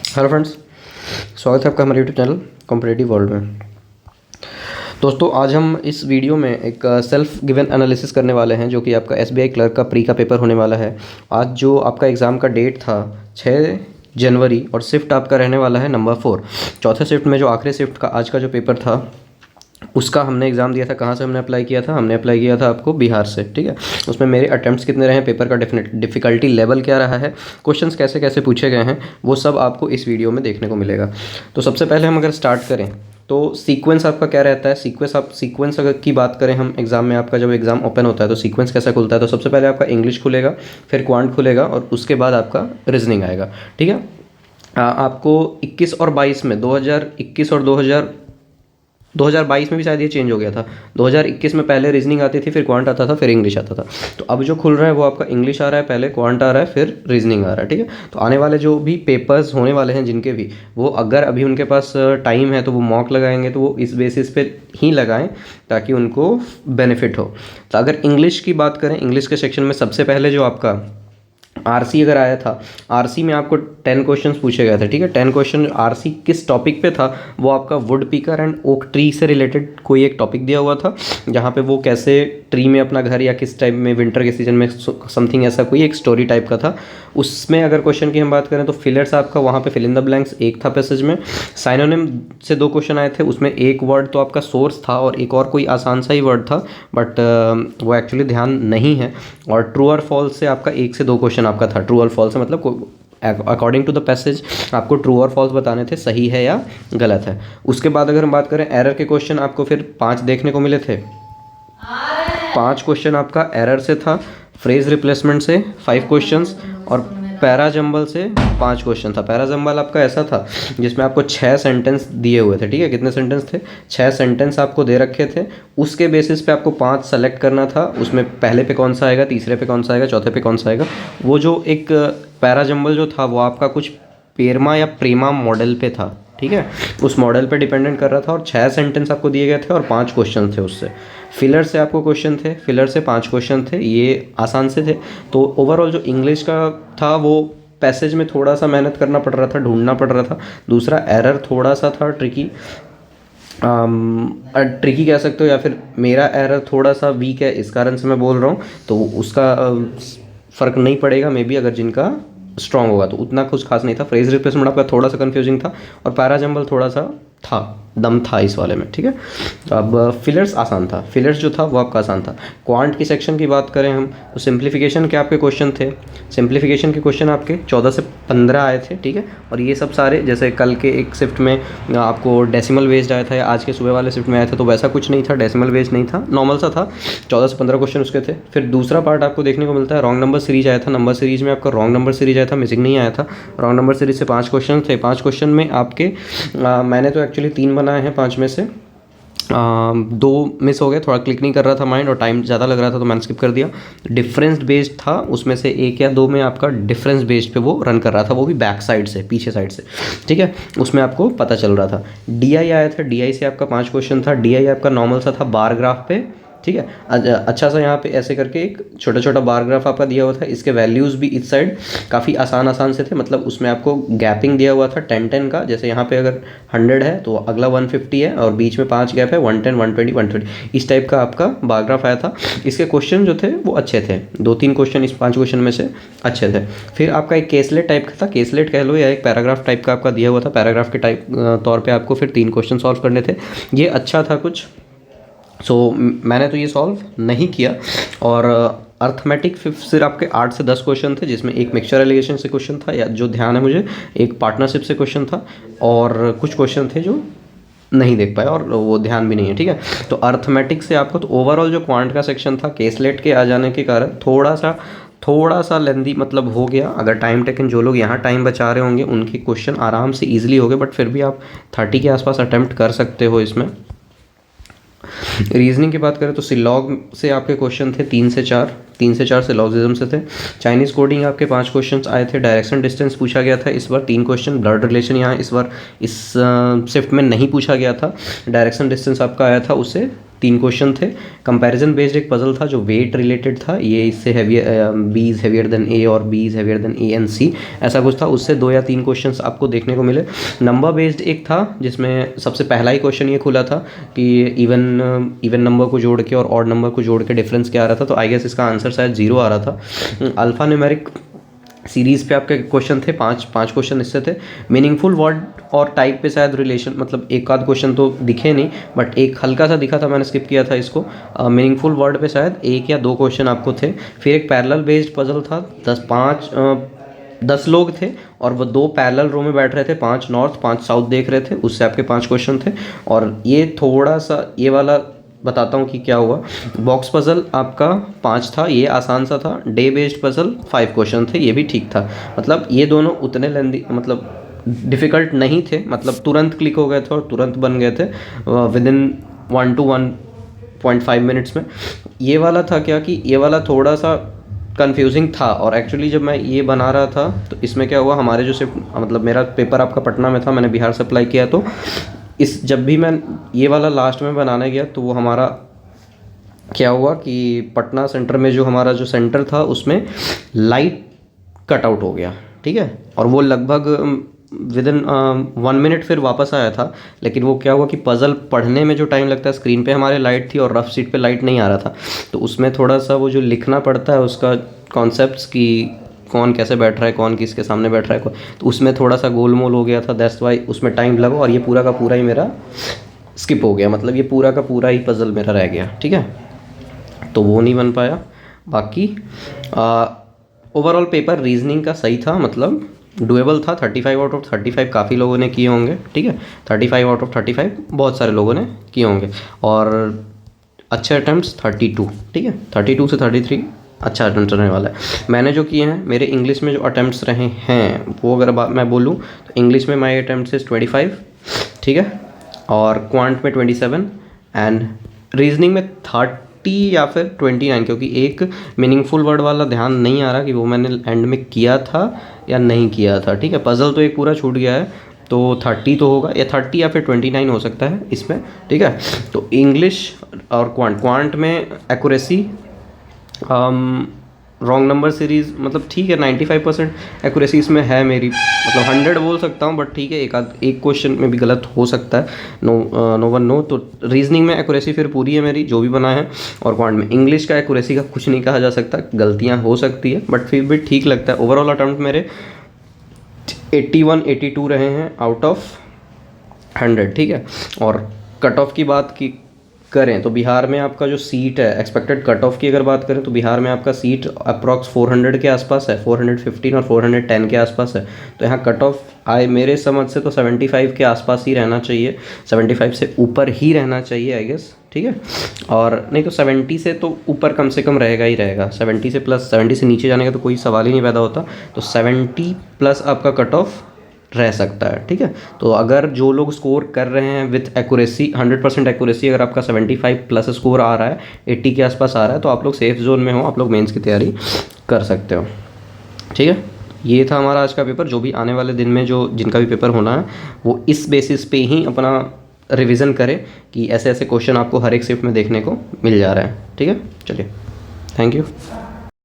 Hello friends, स्वागत है आपका हमारे यूट्यूब चैनल कॉम्पिटिटिव वर्ल्ड में। दोस्तों, आज हम इस वीडियो में एक सेल्फ गिवन एनालिसिस करने वाले हैं जो कि आपका एसबीआई क्लर्क का प्री का पेपर होने वाला है। आज जो आपका एग्ज़ाम का डेट था 6 जनवरी और शिफ्ट आपका रहने वाला है नंबर 4। चौथे शिफ्ट में जो आखिरी शिफ्ट का आज का जो पेपर था उसका हमने एग्ज़ाम दिया था। कहाँ से हमने अप्लाई किया था? हमने अप्लाई किया था आपको बिहार से, ठीक है। उसमें मेरे अटेम्प्ट्स कितने रहे हैं, पेपर का डिफ़िकल्टी लेवल क्या रहा है, क्वेश्चंस कैसे कैसे पूछे गए हैं, वो सब आपको इस वीडियो में देखने को मिलेगा। तो सबसे पहले हम अगर स्टार्ट करें तो सीक्वेंस आपका क्या रहता है। सीक्वेंस अगर की बात करें हम एग्ज़ाम में, आपका जब एग्ज़ाम ओपन होता है तो सीक्वेंस कैसा खुलता है। तो सबसे पहले आपका इंग्लिश खुलेगा, फिर क्वांट खुलेगा और उसके बाद आपका रीजनिंग आएगा, ठीक है। आपको 21 और 22 में 2021 और 2022 में भी शायद ये चेंज हो गया था। 2021 में पहले रीजनिंग आती थी, फिर क्वांट आता था, फिर इंग्लिश आता था। तो अब जो खुल रहा है वो आपका इंग्लिश आ रहा है, पहले क्वांट आ रहा है, फिर रीजनिंग आ रहा है, ठीक है। तो आने वाले जो भी पेपर्स होने वाले हैं जिनके भी, वो अगर अभी उनके पास टाइम है तो वो मॉक लगाएंगे तो वो इस बेसिस पे ही लगाएं ताकि उनको बेनिफिट हो। तो अगर इंग्लिश की बात करें, इंग्लिश के सेक्शन में सबसे पहले जो आपका आरसी अगर आया था, आरसी में आपको 10 क्वेश्चंस पूछे गए थे, ठीक है। 10 क्वेश्चन आरसी किस टॉपिक पे था? वो आपका would picker and oak tree से रिलेटेड कोई एक टॉपिक दिया हुआ था, जहाँ पे वो कैसे ट्री में अपना घर या किस टाइप में विंटर के सीजन में समथिंग ऐसा कोई एक स्टोरी टाइप का था। उसमें अगर क्वेश्चन की हम बात करें तो फिलर्स आपका वहाँ पे फिल इन द ब्लैंक्स एक था पैसेज में। साइनोनिम से 2 क्वेश्चन आए थे, उसमें एक वर्ड तो आपका सोर्स था और एक और कोई आसान सा ही वर्ड था, बट वो एक्चुअली ध्यान नहीं है। और ट्रू और फॉल्स से आपका 1 से 2 क्वेश्चन आपका था। ट्रू और फॉल्स मतलब अकॉर्डिंग टू द पैसेज आपको ट्रू और फॉल्स बताने थे, सही है या गलत है। उसके बाद अगर हम बात करें एरर के क्वेश्चन, आपको फिर 5 देखने को मिले थे। 5 क्वेश्चन आपका एरर से था, फ्रेज रिप्लेसमेंट से 5 क्वेश्चंस और पैरा जंबल से 5 क्वेश्चन था। पैरा जंबल आपका ऐसा था जिसमें आपको 6 सेंटेंस दिए हुए थे, ठीक है। कितने सेंटेंस थे? 6 सेंटेंस आपको दे रखे थे। उसके बेसिस पे आपको 5 सेलेक्ट करना था। उसमें पहले पे कौन सा आएगा, तीसरे पे कौन सा आएगा, चौथे पे कौन सा आएगा। वो जो एक पैरा जंबल जो था वो आपका कुछ पेरमा या प्रेमा मॉडल पे था, ठीक है। उस मॉडल पे डिपेंडेंट कर रहा था और 6 सेंटेंस आपको दिए गए थे और 5 क्वेश्चन थे उससे। फिलर से आपको क्वेश्चन थे, फिलर से 5 क्वेश्चन थे, ये आसान से थे। तो ओवरऑल जो इंग्लिश का था वो पैसेज में थोड़ा सा मेहनत करना पड़ रहा था, ढूंढना पड़ रहा था। दूसरा एरर थोड़ा सा था ट्रिकी, ट्रिकी कह सकते हो, या फिर मेरा एरर थोड़ा सा वीक है इस कारण से मैं बोल रहा हूँ। तो उसका फ़र्क नहीं पड़ेगा, मे बी अगर जिनका स्ट्रॉन्ग होगा तो उतना कुछ खास नहीं था। फ्रेज रिप्लेसमेंट आपका थोड़ा सा कंफ्यूजिंग था और पैरा जंबल थोड़ा सा था, दम था इस वाले में, ठीक है। तो अब फिलर्स आसान था, फिलर्स जो था वो आपका आसान था। क्वांट की सेक्शन की बात करें हम तो सिंप्लीफिकेशन के आपके क्वेश्चन थे। सिंप्लीफिकेशन के क्वेश्चन आपके 14 से 15 आए थे, ठीक है। और ये सब सारे जैसे कल के एक शिफ्ट में आपको डेसिमल बेस्ड आया था या आज के सुबह वाले शिफ्ट में आया था तो वैसा कुछ नहीं था, डेसिमल बेस्ड नहीं था, नॉर्मल सा था। 14 से 15 क्वेश्चन उसके थे। फिर दूसरा पार्ट आपको देखने को मिलता है रॉन्ग नंबर सीरीज आया था। नंबर सीरीज में आपका रॉन्ग नंबर सीरीज आया था, मिसिंग नहीं आया था। रॉन्ग नंबर सीरीज से 5 क्वेश्चन थे। 5 क्वेश्चन में आपके मैंने तो एक्चुअली 3 बनाए हैं 5 में से। 2 मिस हो गए, थोड़ा क्लिक नहीं कर रहा था माइंड और टाइम ज़्यादा लग रहा था तो मैंने स्किप कर दिया। डिफरेंस बेस्ड था, उसमें से 1 या 2 में आपका डिफरेंस बेस्ड पे वो रन कर रहा था, वो भी बैक साइड से, पीछे साइड से, ठीक है। उसमें आपको पता चल रहा था। डीआई आया था, डीआई से आपका 5 क्वेश्चन था। डीआई आपका नॉर्मल सा था, बार ग्राफ पे, ठीक है। अच्छा सा यहाँ पे ऐसे करके एक छोटा छोटा बार ग्राफ आपका दिया हुआ था। इसके वैल्यूज़ भी इस साइड काफ़ी आसान से थे, मतलब उसमें आपको गैपिंग दिया हुआ था 10-10 का। जैसे यहाँ पे अगर 100 है तो अगला 150 है और बीच में 5 गैप है, 110, 120, 130, इस टाइप का आपका बार ग्राफ आया था। इसके क्वेश्चन जो थे वो अच्छे थे, 2-3 क्वेश्चन इस 5 क्वेश्चन में से अच्छे थे। फिर आपका एक केसलेट टाइप का था, केसलेट कह लो या एक पैराग्राफ टाइप का आपका दिया हुआ था। पैराग्राफ के टाइप तौर पर आपको फिर 3 क्वेश्चन सॉल्व करने थे। ये अच्छा था कुछ, सो मैंने तो ये सॉल्व नहीं किया। और अर्थमेटिक फिर आपके 8 से 10 क्वेश्चन थे, जिसमें एक मिक्सचर एलिगेशन से क्वेश्चन था या जो ध्यान है मुझे, एक पार्टनरशिप से क्वेश्चन था और कुछ क्वेश्चन थे जो नहीं देख पाए और वो ध्यान भी नहीं है, ठीक है। तो अर्थमेटिक से आपको, तो ओवरऑल जो क्वांट का सेक्शन था केसलेट के आ जाने के कारण थोड़ा सा लेंदी मतलब हो गया। अगर टाइम टेकन जो लोग यहाँ टाइम बचा रहे होंगे उनके क्वेश्चन आराम से ईजिली हो गए, बट फिर भी आप 30 के आसपास अटैम्प्ट कर सकते हो इसमें। रीजनिंग की बात करें तो सिलॉग से आपके क्वेश्चन थे 3 से 4 सिलॉगिज्म से थे। चाइनीज़ कोडिंग आपके 5 क्वेश्चंस आए थे। डायरेक्शन डिस्टेंस पूछा गया था इस बार 3 क्वेश्चन। ब्लड रिलेशन यहाँ इस बार इस शिफ्ट में नहीं पूछा गया था। डायरेक्शन डिस्टेंस आपका आया था उससे 3 क्वेश्चन थे। कंपैरिजन बेस्ड एक पजल था जो वेट रिलेटेड था, ये इससे heavy, B is heavier than A और B is heavier than A and C, ऐसा कुछ था। उससे 2 या 3 क्वेश्चंस आपको देखने को मिले। नंबर बेस्ड एक था जिसमें सबसे पहला ही क्वेश्चन ये खुला था कि इवन नंबर को जोड़ के और ऑड नंबर को जोड़ के डिफरेंस क्या आ रहा था, तो आई गेस इसका आंसर शायद 0 आ रहा था। अल्फ़ा न्यूमेरिक सीरीज़ पे आपके क्वेश्चन थे, 5 क्वेश्चन इससे थे। मीनिंगफुल वर्ड और टाइप पे शायद रिलेशन, मतलब एक आध क्वेश्चन तो दिखे नहीं, बट एक हल्का सा दिखा था, मैंने स्किप किया था इसको। मीनिंगफुल वर्ड पे शायद 1 या 2 क्वेश्चन आपको थे। फिर एक पैरेलल बेस्ड पजल था, 10 लोग थे और वो 2 पैरेलल रो में बैठ रहे थे, 5 नॉर्थ 5 साउथ देख रहे थे, उससे आपके 5 क्वेश्चन थे। और ये थोड़ा सा ये वाला बताता हूँ कि क्या हुआ। बॉक्स पजल आपका 5 था, ये आसान सा था। डे बेस्ड पजल 5 क्वेश्चन थे, ये भी ठीक था। मतलब ये दोनों उतने लेंदी, मतलब डिफ़िकल्ट नहीं थे, मतलब तुरंत क्लिक हो गए थे और तुरंत बन गए थे विद इन 1 to 1.5 मिनट्स में। ये वाला था क्या कि ये वाला थोड़ा सा कंफ्यूजिंग था, और एक्चुअली जब मैं ये बना रहा था तो इसमें क्या हुआ, हमारे जो शिफ्ट, मतलब मेरा पेपर आपका पटना में था, मैंने बिहार से अप्लाई किया, तो इस जब भी मैं ये वाला लास्ट में बनाने गया तो वो हमारा क्या हुआ कि पटना सेंटर में जो हमारा जो सेंटर था उसमें लाइट कट आउट हो गया, ठीक है। और वो लगभग विद इन 1 मिनट फिर वापस आया था। लेकिन वो क्या हुआ कि पज़ल पढ़ने में जो टाइम लगता है, स्क्रीन पे हमारे लाइट थी और रफ शीट पे लाइट नहीं आ रहा था, तो उसमें थोड़ा सा वो जो लिखना पड़ता है उसका कॉन्सेप्ट्स की कौन कैसे बैठ रहा है, कौन किसके सामने बैठ रहा है, तो उसमें थोड़ा सा गोलमोल हो गया था, दैट्स वाई उसमें टाइम लगा और ये पूरा का पूरा ही मेरा स्किप हो गया, मतलब ये पूरा का पूरा ही पज़ल मेरा रह गया, ठीक है। तो वो नहीं बन पाया। बाकी ओवरऑल पेपर रीजनिंग का सही था, मतलब डुएबल था। 35 आउट ऑफ 35 काफ़ी लोगों ने किए होंगे, ठीक है। 35 आउट ऑफ 35 बहुत सारे लोगों ने किए होंगे। और अच्छे अटैम्प्ट्स 32, ठीक है। 32 से 33 अच्छा अटैम्प्ट रहने वाला है। मैंने जो किए हैं, मेरे इंग्लिश में जो अटैम्प्ट्स रहे हैं वो अगर मैं बोलूँ तो इंग्लिश में माई अटैम्प्ट्स इज़ 25, ठीक है। और क्वांट में 27 एंड रीजनिंग में 30 या फिर 29, क्योंकि एक मीनिंगफुल वर्ड वाला ध्यान नहीं आ रहा कि वो मैंने एंड में किया था या नहीं किया था, ठीक है। पज़ल तो एक पूरा छूट गया है, तो 30 तो होगा, या 30 या फिर 29 हो सकता है इसमें, ठीक है। तो इंग्लिश और क्वांट में एक्यूरेसी रॉन्ग नंबर सीरीज़, मतलब ठीक है, 95% एक्यूरेसी इसमें है मेरी, मतलब 100 बोल सकता हूँ, बट ठीक है, एक क्वेश्चन में भी गलत हो सकता है, नो वन नो। तो रीजनिंग में एक्यूरेसी फिर पूरी है मेरी, जो भी बना है। और क्वांट में इंग्लिश का एक्यूरेसी का कुछ नहीं कहा जा सकता, गलतियाँ हो सकती है, बट फिर भी ठीक लगता है। ओवरऑल अटेम्प्ट मेरे 81-82 रहे हैं आउट ऑफ 100, ठीक है। और कट ऑफ की बात की करें तो बिहार में आपका जो सीट है, एक्सपेक्टेड कट ऑफ की अगर बात करें तो बिहार में आपका सीट अप्रॉक्स 400 के आसपास है, 415 और 410 के आसपास है। तो यहाँ कट ऑफ आए मेरे समझ से तो 75 के आसपास ही रहना चाहिए, 75 से ऊपर ही रहना चाहिए आई गेस, ठीक है। और नहीं तो 70 से तो ऊपर कम से कम रहेगा ही रहेगा, 70 से प्लस, 70 से नीचे जाने का तो कोई सवाल ही नहीं पैदा होता। तो 70 प्लस आपका कट ऑफ रह सकता है, ठीक है। तो अगर जो लोग स्कोर कर रहे हैं विथ एक्यूरेसी 100% एक्यूरेसी, अगर आपका 75 प्लस स्कोर आ रहा है, 80 के आसपास आ रहा है, तो आप लोग सेफ जोन में हो, आप लोग मेंस की तैयारी कर सकते हो, ठीक है। ये था हमारा आज का पेपर। जो भी आने वाले दिन में जो जिनका भी पेपर होना है वो इस बेसिस पे ही अपना रिवीजन करें कि ऐसे ऐसे क्वेश्चन आपको हर एक शिफ्ट में देखने को मिल जा रहा है, ठीक है। चलिए, थैंक यू।